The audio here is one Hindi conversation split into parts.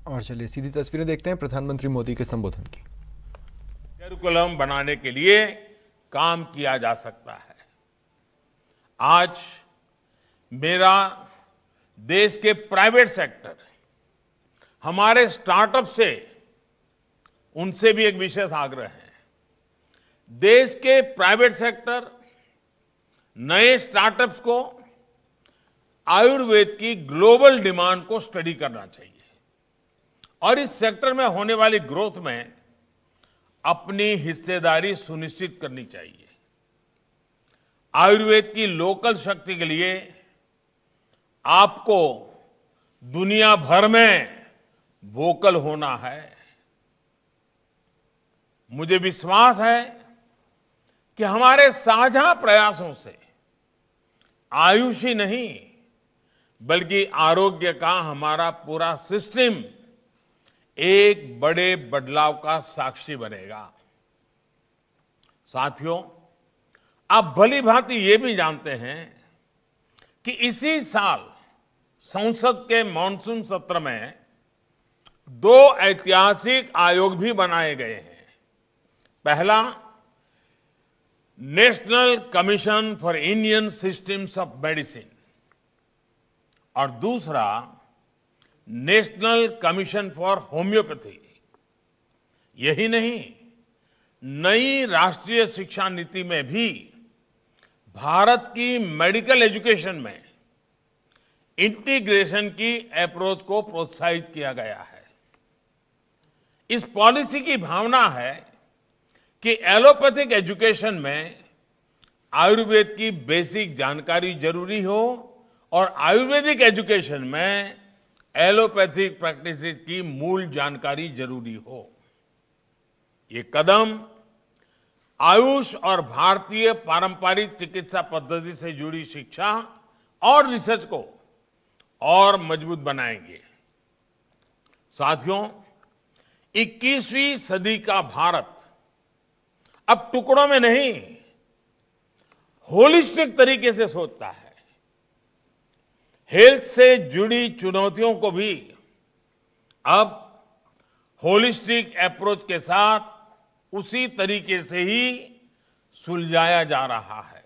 और चलिए सीधी तस्वीरें देखते हैं प्रधानमंत्री मोदी के संबोधन की। करिकुलम बनाने के लिए काम किया जा सकता है। आज मेरा देश के प्राइवेट सेक्टर, हमारे स्टार्टअप से, उनसे भी एक विशेष आग्रह है। देश के प्राइवेट सेक्टर, नए स्टार्टअप्स को आयुर्वेद की ग्लोबल डिमांड को स्टडी करना चाहिए और इस सेक्टर में होने वाली ग्रोथ में अपनी हिस्सेदारी सुनिश्चित करनी चाहिए। आयुर्वेद की लोकल शक्ति के लिए आपको दुनिया भर में वोकल होना है। मुझे विश्वास है कि हमारे साझा प्रयासों से आयुष ही नहीं बल्कि आरोग्य का हमारा पूरा सिस्टम एक बड़े बदलाव का साक्षी बनेगा। साथियों, आप भली भांति ये भी जानते हैं कि इसी साल संसद के मॉनसून सत्र में 2 ऐतिहासिक आयोग भी बनाए गए हैं। पहला, national commission for Indian systems of medicine और दूसरा, नेशनल कमीशन फॉर होम्योपैथी। यही नहीं, नई राष्ट्रीय शिक्षा नीति में भी भारत की मेडिकल एजुकेशन में इंटीग्रेशन की अप्रोच को प्रोत्साहित किया गया है। इस पॉलिसी की भावना है कि एलोपैथिक एजुकेशन में आयुर्वेद की बेसिक जानकारी जरूरी हो और आयुर्वेदिक एजुकेशन में एलोपैथिक प्रैक्टिस की मूल जानकारी जरूरी हो। ये कदम आयुष और भारतीय पारंपरिक चिकित्सा पद्धति से जुड़ी शिक्षा और रिसर्च को और मजबूत बनाएंगे। साथियों, 21वीं सदी का भारत अब टुकड़ों में नहीं, होलिस्टिक तरीके से सोचता है। हेल्थ से जुड़ी चुनौतियों को भी अब होलिस्टिक अप्रोच के साथ उसी तरीके से ही सुलझाया जा रहा है।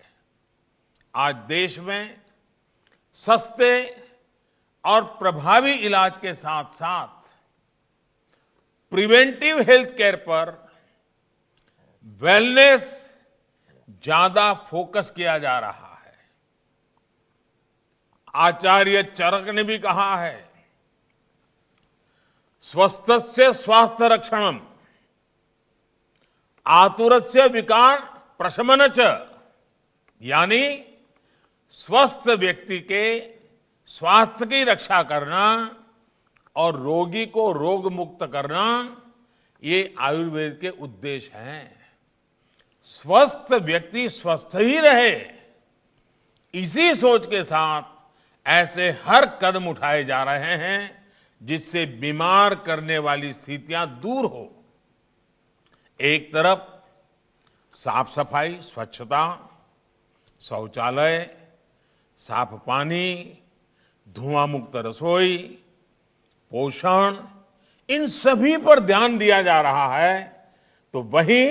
आज देश में सस्ते और प्रभावी इलाज के साथ साथ प्रिवेंटिव हेल्थ केयर पर वेलनेस ज्यादा फोकस किया जा रहा है। आचार्य चरक ने भी कहा है, स्वस्थस्य स्वास्थ्य रक्षणम आतुरस्य विकार प्रशमन च, यानी स्वस्थ व्यक्ति के स्वास्थ्य की रक्षा करना और रोगी को रोग मुक्त करना, ये आयुर्वेद के उद्देश्य हैं। स्वस्थ व्यक्ति स्वस्थ ही रहे, इसी सोच के साथ ऐसे हर कदम उठाए जा रहे हैं जिससे बीमार करने वाली स्थितियां दूर हो। एक तरफ साफ सफाई, स्वच्छता, शौचालय, साफ पानी, धुआं मुक्त रसोई, पोषण, इन सभी पर ध्यान दिया जा रहा है, तो वहीं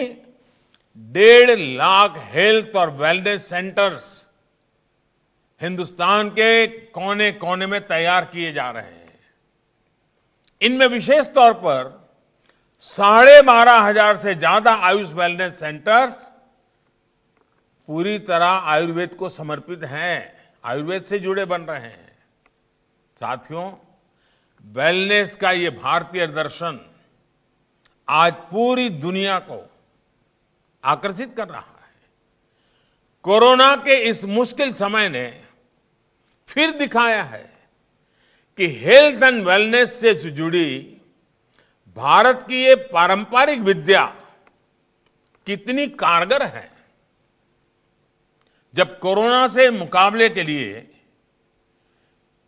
1.5 लाख हेल्थ और वेलनेस सेंटर्स हिंदुस्तान के कोने कोने में तैयार किए जा रहे हैं। इनमें विशेष तौर पर 12,500 से ज्यादा आयुष वेलनेस सेंटर्स पूरी तरह आयुर्वेद को समर्पित हैं, आयुर्वेद से जुड़े बन रहे हैं। साथियों, वेलनेस का ये भारतीय दर्शन आज पूरी दुनिया को आकर्षित कर रहा है। कोरोना के इस मुश्किल समय ने फिर दिखाया है कि हेल्थ एंड वेलनेस से जुड़ी भारत की ये पारंपरिक विद्या कितनी कारगर है। जब कोरोना से मुकाबले के लिए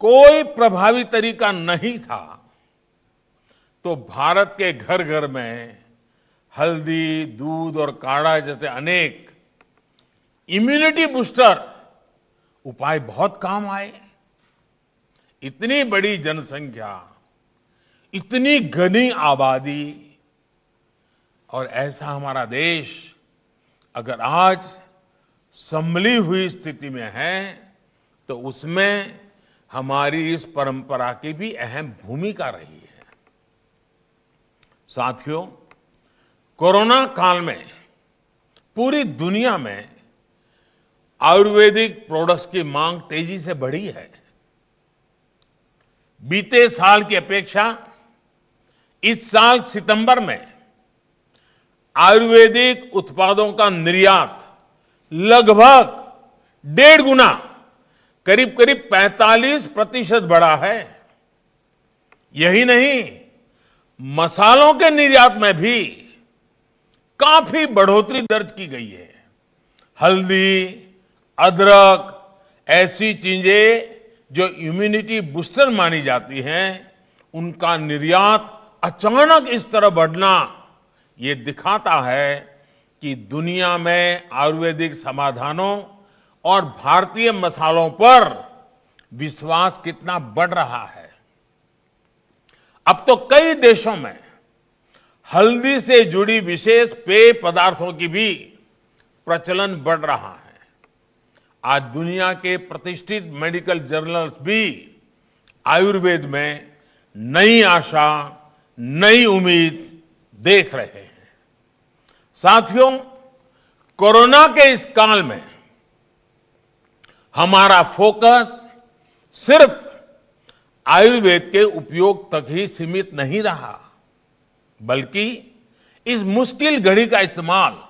कोई प्रभावी तरीका नहीं था, तो भारत के घर घर में हल्दी, दूध और काढ़ा जैसे अनेक इम्यूनिटी बूस्टर उपाय बहुत काम आए। इतनी बड़ी जनसंख्या, इतनी घनी आबादी और ऐसा हमारा देश अगर आज संभली हुई स्थिति में है तो उसमें हमारी इस परंपरा की भी अहम भूमिका रही है। साथियों, कोरोना काल में पूरी दुनिया में आयुर्वेदिक प्रोडक्ट्स की मांग तेजी से बढ़ी है। बीते साल की अपेक्षा इस साल सितंबर में आयुर्वेदिक उत्पादों का निर्यात लगभग 1.5 गुना करीब 45% बढ़ा है। यही नहीं, मसालों के निर्यात में भी काफी बढ़ोतरी दर्ज की गई है। हल्दी, अदरक, ऐसी चीजें जो इम्यूनिटी बूस्टर मानी जाती हैं, उनका निर्यात अचानक इस तरह बढ़ना ये दिखाता है कि दुनिया में आयुर्वेदिक समाधानों और भारतीय मसालों पर विश्वास कितना बढ़ रहा है। अब तो कई देशों में हल्दी से जुड़ी विशेष पेय पदार्थों की भी प्रचलन बढ़ रहा है। आज दुनिया के प्रतिष्ठित मेडिकल जर्नल्स भी आयुर्वेद में नई आशा, नई उम्मीद देख रहे हैं। साथियों, कोरोना के इस काल में हमारा फोकस सिर्फ आयुर्वेद के उपयोग तक ही सीमित नहीं रहा, बल्कि इस मुश्किल घड़ी का इस्तेमाल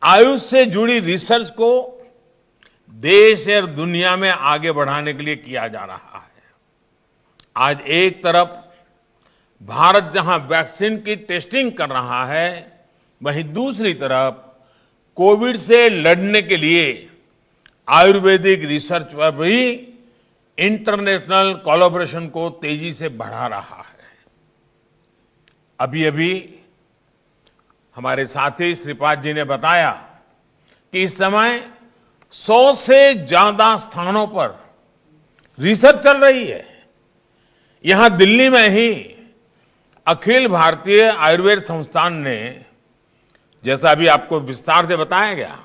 आयुष से जुड़ी रिसर्च को देश और दुनिया में आगे बढ़ाने के लिए किया जा रहा है। आज एक तरफ भारत जहां वैक्सीन की टेस्टिंग कर रहा है, वहीं दूसरी तरफ कोविड से लड़ने के लिए आयुर्वेदिक रिसर्च पर भी इंटरनेशनल कोलैबोरेशन को तेजी से बढ़ा रहा है। अभी हमारे साथी श्रीपाद जी ने बताया कि इस समय 100 से ज्यादा स्थानों पर रिसर्च चल रही है। यहां दिल्ली में ही अखिल भारतीय आयुर्वेद संस्थान ने, जैसा अभी आपको विस्तार से बताया गया,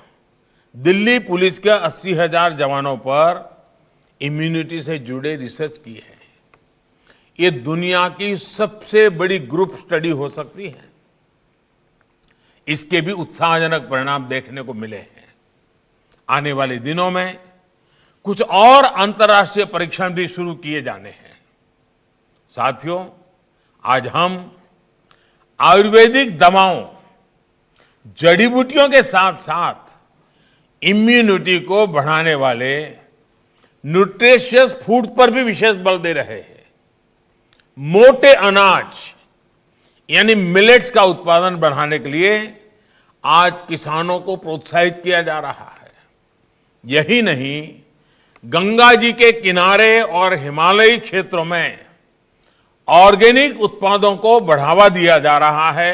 दिल्ली पुलिस के 80,000 जवानों पर इम्यूनिटी से जुड़े रिसर्च की है। ये दुनिया की सबसे बड़ी ग्रुप स्टडी हो सकती है। इसके भी उत्साहजनक परिणाम देखने को मिले हैं। आने वाले दिनों में कुछ और अंतर्राष्ट्रीय परीक्षण भी शुरू किए जाने हैं। साथियों, आज हम आयुर्वेदिक दवाओं, जड़ी बूटियों के साथ साथ इम्यूनिटी को बढ़ाने वाले न्यूट्रिशियस फूड पर भी विशेष बल दे रहे हैं। मोटे अनाज यानी मिलेट्स का उत्पादन बढ़ाने के लिए आज किसानों को प्रोत्साहित किया जा रहा है। यही नहीं, गंगा जी के किनारे और हिमालयी क्षेत्रों में ऑर्गेनिक उत्पादों को बढ़ावा दिया जा रहा है।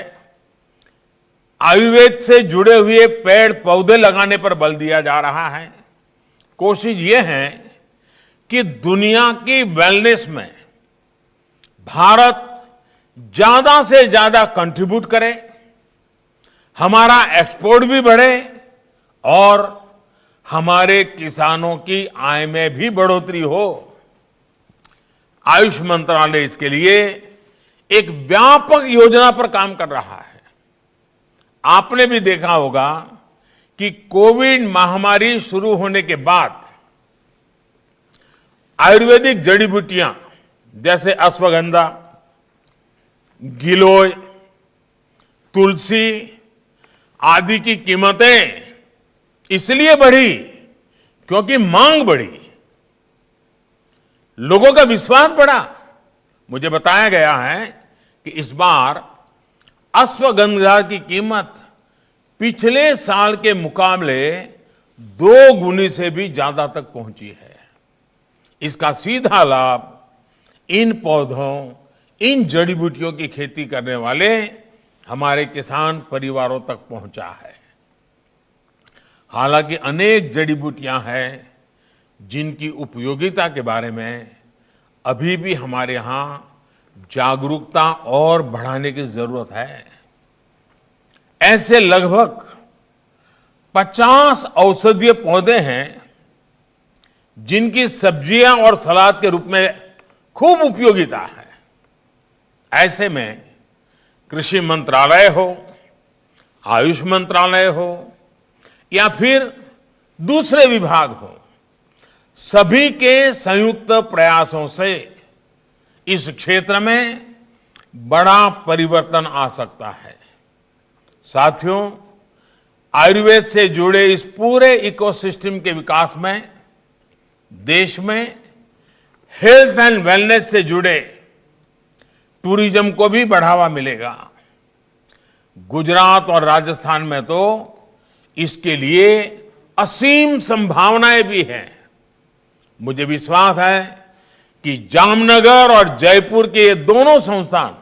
आयुर्वेद से जुड़े हुए पेड़ पौधे लगाने पर बल दिया जा रहा है। कोशिश ये है कि दुनिया की वेलनेस में भारत ज्यादा से ज्यादा कंट्रीब्यूट करे, हमारा एक्सपोर्ट भी बढ़े और हमारे किसानों की आय में भी बढ़ोतरी हो। आयुष मंत्रालय इसके लिए एक व्यापक योजना पर काम कर रहा है। आपने भी देखा होगा कि कोविड महामारी शुरू होने के बाद आयुर्वेदिक जड़ी बूटियां जैसे अश्वगंधा, गिलोय, तुलसी आदि की कीमतें इसलिए बढ़ी क्योंकि मांग बढ़ी, लोगों का विश्वास बढ़ा। मुझे बताया गया है कि इस बार अश्वगंधा की कीमत पिछले साल के मुकाबले 2 गुनी से भी ज्यादा तक पहुंची है। इसका सीधा लाभ इन पौधों, इन जड़ी बूटियों की खेती करने वाले हमारे किसान परिवारों तक पहुंचा है। हालांकि अनेक जड़ी बूटियां हैं जिनकी उपयोगिता के बारे में अभी भी हमारे यहां जागरूकता और बढ़ाने की जरूरत है। ऐसे लगभग 50 औषधीय पौधे हैं जिनकी सब्जियां और सलाद के रूप में खूब उपयोगिता है। ऐसे में कृषि मंत्रालय हो, आयुष मंत्रालय हो या फिर दूसरे विभाग हो, सभी के संयुक्त प्रयासों से इस क्षेत्र में बड़ा परिवर्तन आ सकता है। साथियों, आयुर्वेद से जुड़े इस पूरे इकोसिस्टम के विकास में देश में हेल्थ एंड वेलनेस से जुड़े टूरिज्म को भी बढ़ावा मिलेगा। गुजरात और राजस्थान में तो इसके लिए असीम संभावनाएं भी हैं। मुझे विश्वास है कि जामनगर और जयपुर के ये दोनों संस्थान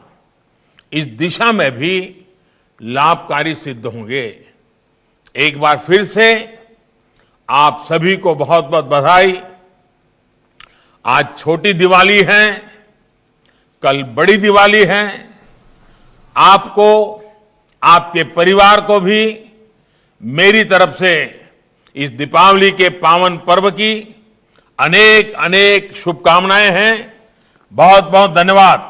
इस दिशा में भी लाभकारी सिद्ध होंगे। एक बार फिर से आप सभी को बहुत बहुत बधाई। आज छोटी दिवाली है, कल बड़ी दिवाली है। आपको, आपके परिवार को भी मेरी तरफ से इस दीपावली के पावन पर्व की अनेक अनेक शुभकामनाएं हैं। बहुत बहुत धन्यवाद।